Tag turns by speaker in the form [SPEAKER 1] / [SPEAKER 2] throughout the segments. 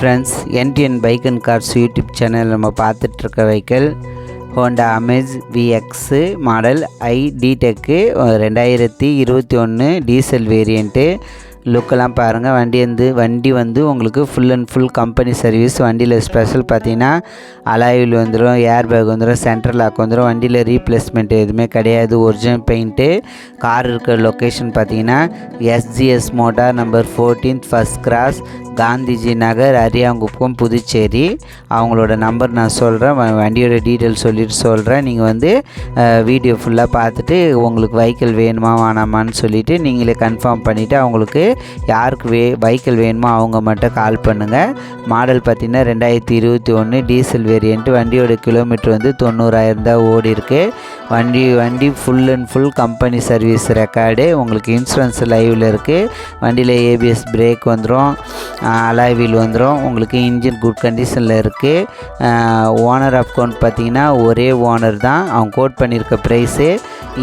[SPEAKER 1] Friends, NTN bike and cars YouTube channel நம்ம பார்த்துட்ருக்க vehicle Honda Amaze VX model DTEC 2021 diesel variant. லுக்கெல்லாம் பாருங்கள். வண்டி வந்து உங்களுக்கு full and full company service. வண்டியில் ஸ்பெஷல் பார்த்தீங்கன்னா அலாயில் வந்துடும், ஏர் பேக் வந்துடும், சென்ட்ரல் லாக் வந்துடும். வண்டியில் ரீப்ளேஸ்மெண்ட் எதுவுமே கிடையாது. Original paint. கார் இருக்கிற லொக்கேஷன் பார்த்தீங்கன்னா SGS motor number 14 first cross, Gandhiji Nagar, Ariyankuppam, Puducherry. அவங்களோட நம்பர் நான் சொல்கிறேன், வண்டியோட டீட்டெயில் சொல்லிட்டு சொல்கிறேன். நீங்கள் வந்து வீடியோ ஃபுல்லாக பார்த்துட்டு உங்களுக்கு வெஹிக்கிள் வேணுமா வேணாமான்னு சொல்லிவிட்டு நீங்களே கன்ஃபார்ம் பண்ணிவிட்டு அவங்களுக்கு யாருக்கு வெஹிக்கிள் வேணுமோ அவங்க மட்டும் கால் பண்ணுங்கள். மாடல் பார்த்திங்கன்னா 2021 டீசல் வேரியண்ட்டு. வண்டியோட கிலோமீட்டர் வந்து 90,000 தான் ஓடி இருக்குது. வண்டி full and full company service record. உங்களுக்கு இன்சூரன்ஸ் லைவில் இருக்குது. வண்டியில் ஏபிஎஸ் பிரேக் வந்துடும், அலாய் வீல் வந்துடும். உங்களுக்கு இன்ஜின் குட் கண்டிஷனில் இருக்குது. ஓனர் அக்கௌண்ட் பார்த்திங்கன்னா ஒரே ஓனர் தான். அவங்க கோட் பண்ணியிருக்க ப்ரைஸு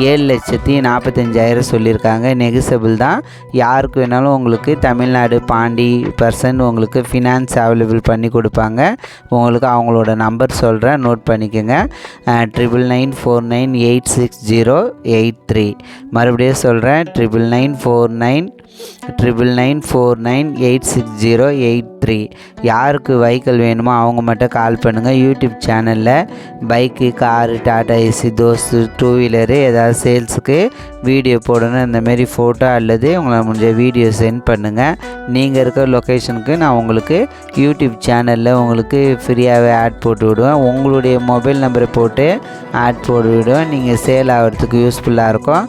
[SPEAKER 1] 7,45,000 சொல்லியிருக்காங்க. நெகிசபிள் தான். யாருக்கு வேணாலும் உங்களுக்கு தமிழ்நாடு பாண்டி பர்சன் உங்களுக்கு ஃபினான்ஸ் அவைலபிள் பண்ணி கொடுப்பாங்க. உங்களுக்கு அவங்களோட நம்பர் சொல்கிறேன், நோட் பண்ணிக்கோங்க. 9994986083. மறுபடியும் சொல்கிறேன், 9994986083. யாருக்கு வெஹிக்கிள் வேணுமோ அவங்க மட்டும் கால் பண்ணுங்கள். யூடியூப் சேனலில் bike, car, Tata AC, Dost, two wheeler ஏதாவது சேல்ஸுக்கு வீடியோ போடணும். இந்தமாரி ஃபோட்டோ அல்லது உங்களால் முடிஞ்ச வீடியோ சென்ட் பண்ணுங்கள். நீங்கள் இருக்கிற லொக்கேஷனுக்கு நான் உங்களுக்கு யூடியூப் சேனலில் உங்களுக்கு ஃப்ரீயாகவே ஆட் போட்டு விடுவேன். உங்களுடைய மொபைல் நம்பரை போட்டு ஆட் போட்டு விடுவேன். நீங்கள் சேல் ஆகிறதுக்கு யூஸ்ஃபுல்லாக இருக்கும்.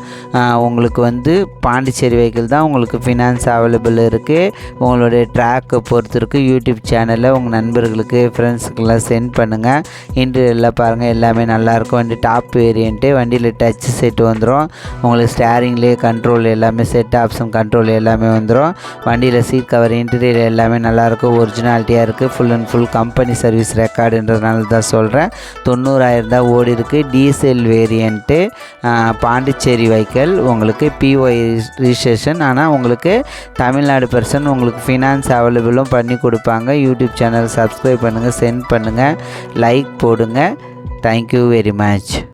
[SPEAKER 1] உங்களுக்கு வந்து பாண்டிச்சேரி வெஹிக்கிள் தான் உங்களுக்கு ஃபினான்ஸ் அவைலபிள் இருக்குது. உங்களுடைய ட்ராக்கை பொறுத்து இருக்குது. யூடியூப் சேனலில் உங்கள் நண்பர்களுக்கு ஃப்ரெண்ட்ஸுக்கெல்லாம் சென்ட் பண்ணுங்கள். இன்டீரியரில் பாருங்கள், எல்லாமே நல்லாயிருக்கும். வண்டி டாப் வேரியண்ட்டு. வண்டியில் டச் செட் வந்துடும். உங்களுக்கு ஸ்டேரிங்லேயே கண்ட்ரோல் எல்லாமே செட் ஆப்ஷன் கண்ட்ரோல் எல்லாமே வந்துடும். வண்டியில் சீட் கவர், இன்டீரியர் எல்லாமே நல்லாயிருக்கும். ஒரிஜினாலிட்டியாக இருக்குது. Full and full company service ரெக்கார்டுன்றதுனால தான் சொல்கிறேன். 90,000 தான் ஓடி இருக்குது. Diesel variant. பாண்டிச்சேரி வெஹிக்கிள். உங்களுக்கு பிஒய் ரிஜிஸ்ட்ரேஷன். ஆனால் உங்களுக்கு தமிழ்நாடு பர்சன் உங்களுக்கு ஃபினான்ஸ் அவைலபிளும் பண்ணி கொடுப்பாங்க. யூடியூப் சேனல் சப்ஸ்கிரைப் பண்ணுங்கள், சென்ட் பண்ணுங்கள், லைக் போடுங்க. Thank you very much.